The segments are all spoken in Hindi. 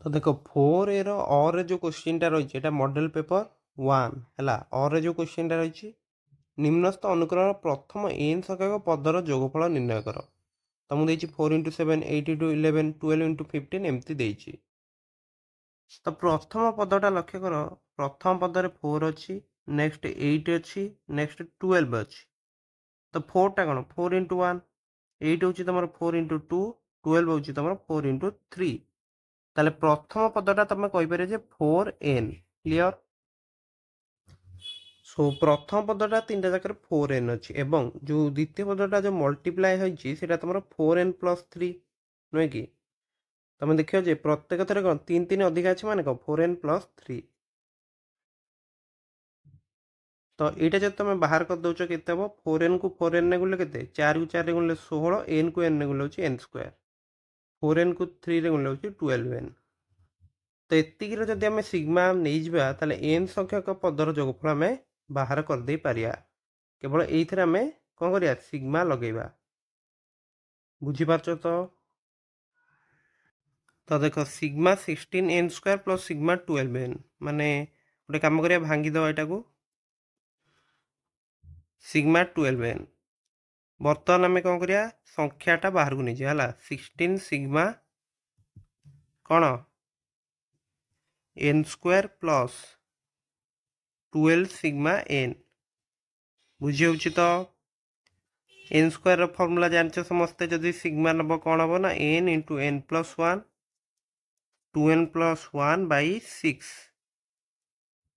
तो देखो 4A रो और रे जो क्वेश्चन टा रही है मॉडल पेपर 1 हैला और रे जो क्वेश्चन टा रही निम्नस्थ अनुक्रम प्रथम n संख्यक पदर जोगफल निर्णय कर तुमको देछि 4 × 7 8 × 11 12 × 15 एमती देछि। तो प्रथम पदटा लक्ष्य कर प्रथम पदरे 4 अच्छी नेक्स्ट 8 अच्छी नेक्स्ट 12 अच्छी। तो 4 टा कौन 4 × 1 8 हूँ तुम 4 × 2 12 हूँ तुम 4 × 3 ताले प्रथम पदटा तुम कहीपर 4n क्लियर। सो प्रथम पदटा 3टा जाकर 4n अच्छी एवं जो द्वितीय पदटा जो मल्टीप्लाई होती तुम 4n + 3 नुहे कि तुम देखियो जे प्रत्येक थरे कौन 3 3 अधिक अच्छे माने कौन 4n + 3। तो यहाँ जब तुम बाहर कर दौच के 4n को 4n ने गुले के 4 को 4 रे गुले 16 n को n ने गुले n स्क्वायर 4n को 3 रे गुले 12n। तो एतिकीर जदि आम सिग्मा नहीं जावा ताले n संख्यक पदर जोगफल आम बाहर कर दे पारिया केवल एइथरे आम कौन करिया सिग्मा लगेबा बुझीपारछ तो। तो देख सिग्मा 16n² + सिग्मा 12n माने गोटे काम करिया भांगी दवा एटा को सिग्मा 12n बर्तमान आम कौन करिया संख्याटा बाहर को नहीं जाला 16 सिग्मा कौन n² + 12 सिग्मा n बुझी होउछि तो n² फॉर्मूला जानछ समस्ते जदि सिग्मा नब कौन हम ना n × n + 1 2n + 1 / 6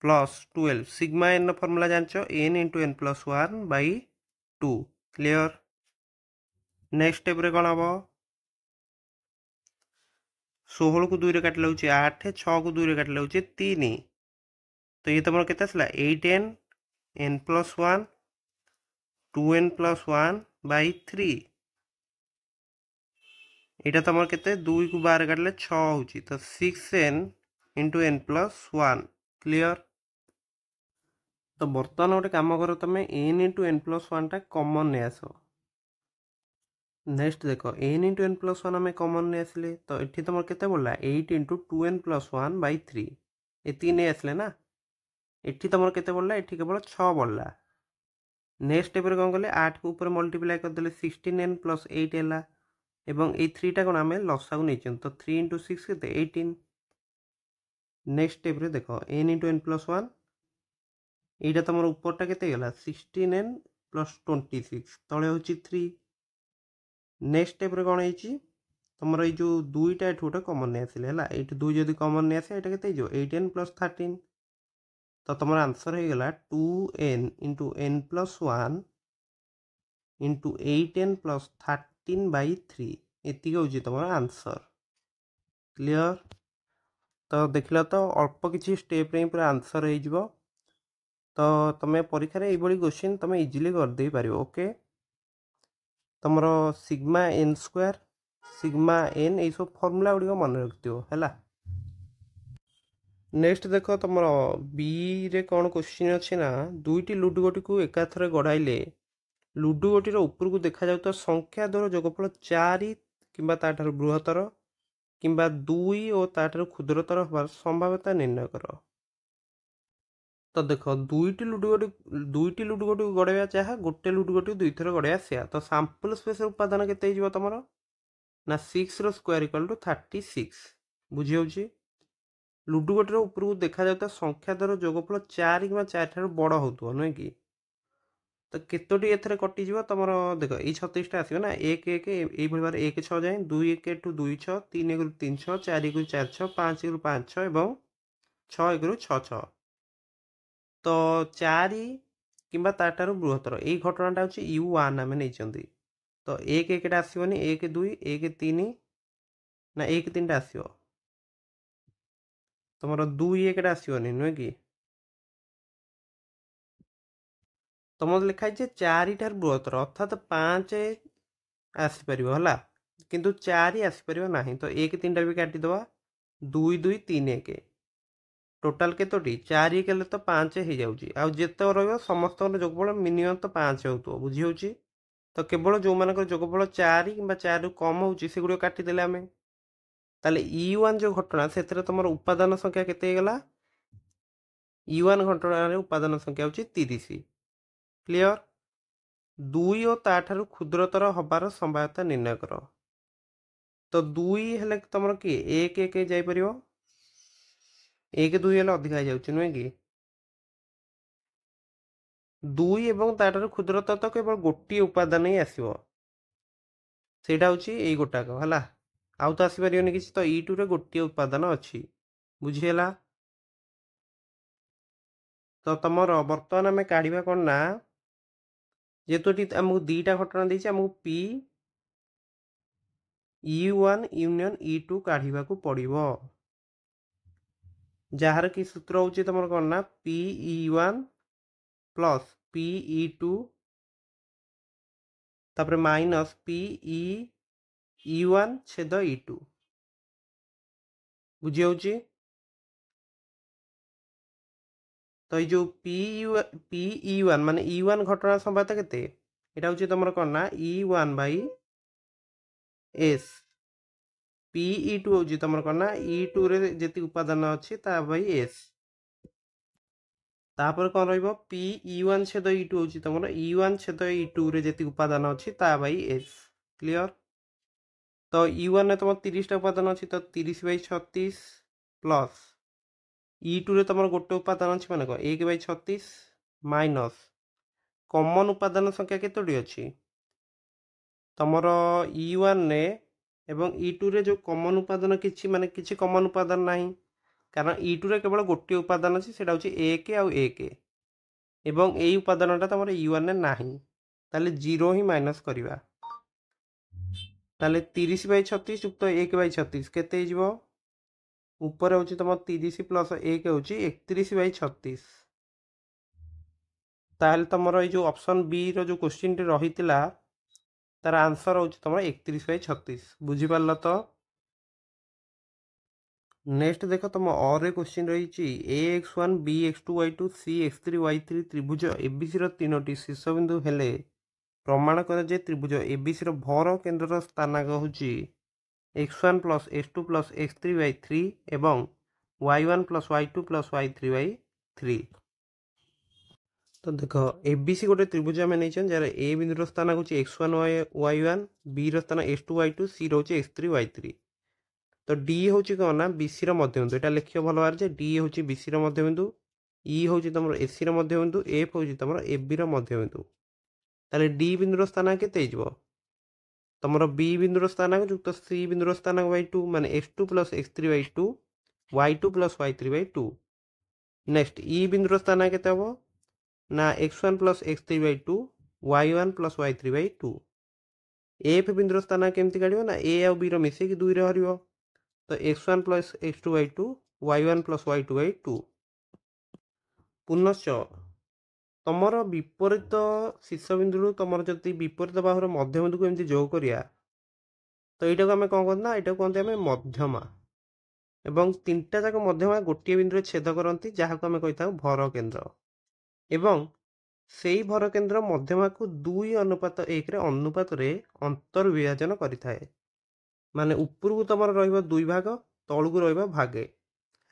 plus 12 sigma n formula जानछ n × n + 1 / 2 clear. Next step रे कौन हम 16 को 2 रे काटले होछि 8 6 को 2 रे काटले होछि 3 तो ये तुम केते आसला 8n n + 1 2n + 1 / 3 यहाँ तुम केते 2 को 12 काटले 6 होछि तो 6n × n + 1 क्लियर। तो बर्तमान गोटे कम कर तुम n × n + 1 टा कॉमन नहीं आस नेक्स्ट देख n × n + 1 आम कॉमन नहीं आसिले तो ये तुम केते बोला 8 × 2n + 1 / 3 ये नहीं आसिले ना ये तुम केते बोला ये केवल 6 बढ़ला। नेक्स्ट स्टेप कौन कले 8 को ऊपर मल्टीप्लाई करदे 16n + 8 है एवं ये 3टा कौन आम लसा को नहीं तो 3 × 6 के 18। नेक्स्ट स्टेप देख n × n + 1 यहाँ तुम ऊपरटा के 16n + 26 तले हूँ 3। नेक्स्ट स्टेप कौन है तुम ये जो दुईटा ये गोटे कमन नहीं आसिले ये 2 जब कमन नहीं आसे ये के 8n + 13 तो तुम आंसर हो गला 2n × n + 1 × 8n + 13 / 3 एति हूँ तुम आंसर क्लियर। तो देख लो तो अल्प किसी स्टेप रे पूरा आंसर हो तो तुम परीक्षा ये क्वेश्चन तुम इजिली करदे पार ओके। तुम सिग्मा n² सिग्मा n ये सब फॉर्मूला गुड़िक मन रखियो है। नेक्स्ट देख तुम बी रे कौन क्वेश्चन अच्छे ना दुईटी लुडु गोटी को एकाथरे गढ़ाइले लुडु गोटीर ऊपर को देखा जाता संख्या द्वारा जोगफल 4 किंबा ताठार बृहत्तर किंबा 2 और ताठार क्षुद्रतर होवार संभाव्यता निर्णय कर। तो देख दुईटी लुडु गोटी को गड़ाइबा चाह गोटे लुडु गोटी दुई थर गड़ाइबा से तो सैंपल स्पेस उपादान केते हो तुम ना 6 रो स्क्वायर इक्वल टू 36 बुझी होउची। लुडु गोटीर ऊपर को देखा जाता संख्या द्वारा जोगफल 4 कि 4 ठार बड़ होतुव नुहे कि तो केतोटी एथरे कटिଯିବ तुम देख ये 36टा आसो ना 1 1 ये भाव 1 6 जाए 2 1 टू 2 6 3 1 3 6 4 1 4 6 5 1 5 6 एवं 6 1 6 6 तो 4 किंबा ताठार बृहत्तर यही घटनाटा हूँ u1 आम नहीं तो 1 1 आसोनी 1 2 1 3 ना 1 3 टा आसो तुम 2 1 आसोनी नुहे कि तुम लिखाई 4 ठार बृहत्तर अर्थात 5 आसपर है किंतु 4 आसपर ना तो 1 3 टा भी काटिदवा 2 2 3 1 टोटाल केतोटी 4 1 तो 5 हो जाऊँगी आउ जिते रमस्त जोगफल मिनिमम तो 5 हो बुझी हो तो केवल जो मान जोगफल 4 कि 4 कम हो गुड़िक काटिदेले आम ताले E1 जो घटना से तुम उपादान संख्या केते गला E1 घटना उपादान संख्या होची 30 क्लियर 2 और ताठारु क्षुद्रतर हबार संभाव्यता निर्णय कर तो 2 हेले तुम कि 1 1 जाई परियो 1 2 हेले अधिक जाउची नुहे कि 2 एवं ताठारु क्षुद्रतर तो केवल गोटी उपादान ही आसीबो सेटा होची एई गोटाक हला आउ तो आसी परियोनी किछि तो E2 रे गोटी उपादान अछि बुझिहेला तो तमर वर्तमान आम काढ़ा कौन ना जेहेतु ये आमको दीटा घटना देती आमको P E1 यूनियन E2 काढ़ा को पड़ो जार कि सूत्र हूँ तुम कौन ना PE1 प्लस PE2 तापर माइनस PE1 छेद E2 बुझी होची तो ये PE1 माने E1 घटना संभाव्यता केते एटा होची तुम कौन ना E1 बाई S PE2 होची तुम कौन ना E2 रे जेती उपादान अच्छी ता बाई S तापर कौन रहिबो PE1 छेद E2 होची तुम E1 छेद E2 रे जेती उपादान अच्छी ता बाई S क्लियर तो E1 रे तुम 30 टा उपादान अच्छी तो 30 बाई 36 प्लस E2 रे तुम गोटे उपादान अच्छी माने 1 बाई 36 माइनस कॉमन उपादान संख्या केतोटी अच्छी तुमर E1 ने एवं E2 रे जो कॉमन उपादान किछि माने किछि कॉमन उपादान नाही कारण E2 रे केवल गोटे उपादान अच्छी सेटा होची 1 आउ 1 एवं एई उपादानटा तुमर E1 ने नाही ताले 0 ही माइनस करिवा ताले 30 बाई 36 युक्त 1 बाई 36 केते हिजबो ऊपर होची तुम 30 प्लस 1 होची 31 बाई 36 ताले तुमर ए जो ऑप्शन बी रो जो क्वेश्चन टी रहितला तार आंसर होची तुमर 31 बाई 36 बुझी पारल तो नेक्स्ट देखो तुम और ए क्वेश्चन रही ax1 bx2 y2 cx3 y3 त्रिभुज एबीसी रो तीनोटी शीर्षबिंदु हेले प्रमाण कर जे त्रिभुज एबीसी रो भर केंद्र स्थानांक होची x1 plus x2 plus x3 by 3 एवं y1 plus y2 plus y3 by 3 तो देखो एबीसी गोटे त्रिभुज आम नहीं जार ए बिंदुर स्थान हूँ x1 y1 बी स्थान x2 y2 सी रोचे x3 y3 तो डी हूँ कौन ना बीसी मध्यबिंदु यहाँ लिखियो भल बाहर जे डी हूँ बीसी मध्यबिंदु ई हूँ तुम एसी मध्यबिंदु एफ हूँ तुम एबी मध्यबिंदु ताले डी बिंदुर स्थान केते तुम बी बिंदुर स्थानाक युक्त सी बिंदुर स्थानाक बाई 2 माने x2 plus x3 by 2 y2 plus y3 by 2 next E बिंदुर स्थानाक केते हबो ना x1 plus x3 by 2 y1 plus y3 by 2 F बिंदुर स्थानाक केमती काढिबो ना ए आ बी रो मिसेकी 2 रे हरिबो तो x1 plus x2 by 2 y1 plus y2 by 2 पुनश्च तुमर विपरीत शीर्षबिंदु तुम जब विपरीत बाहुर मध्यबिंदु को एमती जोग करिया तो यहाँ आम कौन कहते यहाँ कहते आम मध्यमा एवं तीनटा जाक मध्यमा गोटे बिंदु छेद करती जहाँ को आम कही था भर केन्द्र एवं से ही भर केन्द्र मध्यमा को 2 अनुपात 1 अनुपात अंतर विभाजन करें माने ऊपर को तुम रही भाग तलू को रहा भागे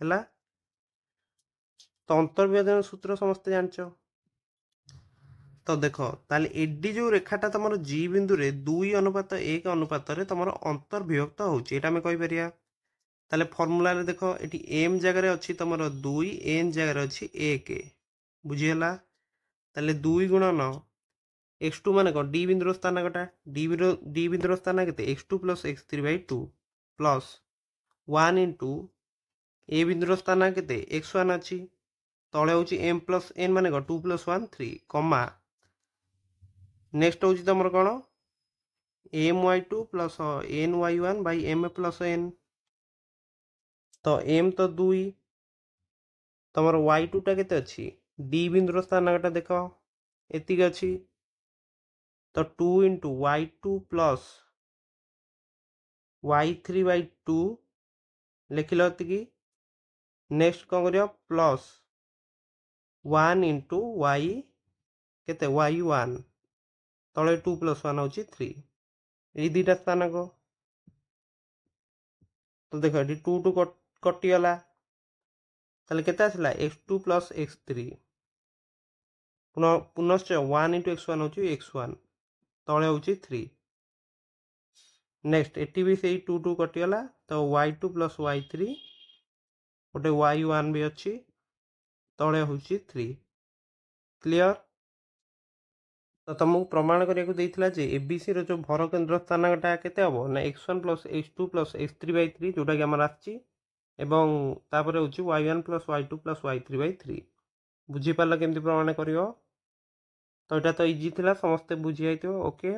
है तो अंतर विभाजन सूत्र समस्ते जानच तो देख ताले एडी जो रेखाटा तुम जी बिंदु रे 2 अनुपात 1 अनुपात तुम अंतर विभक्त होपर ताले फर्मूला रे देख ये एम जगह अच्छी तुम 2 एन जगह अच्छी 1 बुझीगला ताले 2 गुणन x2 मान कौन डी बिंदुर स्थान कटा डी बिंदुर स्थान के x2 plus x3 by 2 plus 1 into A बिंदुर स्थान के x1 अच्छी तले हूँ एम प्लस एन मान कौन 2 प्लस 1 3 कमा नेक्स्ट हूँ तुम कौन M y2 plus N y1 by M plus N तो एम तो 2 तुम y2 टा केते अच्छी डी बिंदुर स्थान कटा देख एतिक अच्छी तो 2 into y2 plus y3 by 2 लिखिल एतिकी नेक्स्ट कौन कर प्लस 1 इंटू y केते y1 तले 2 प्लस 1 हूँ 3 ये दुटा स्थान को तो देख ये 2 टू कटिगला ताले केते आसला x2 प्लस x3 पुनश्च 1 इंटू x1 हूँ x1 तले हूँ 3 नेक्स्ट एटी भी से 2 टू कटिगला तो y2 प्लस y3 गोटे y1 भी अच्छी तले हूँ 3 क्लियर। तो तुमको प्रमाण करने को जे एबीसी रो जो भर केन्द्र स्थानटा केते हम ना x1 plus x2 plus x3/3 जोटा कि आमर आछि एवं तापर हूँ y1 plus y2 plus y3/3 बुझीपार केमती प्रमाण कर तो यहाँ तो इजी थिला समस्ते बुझी ओके।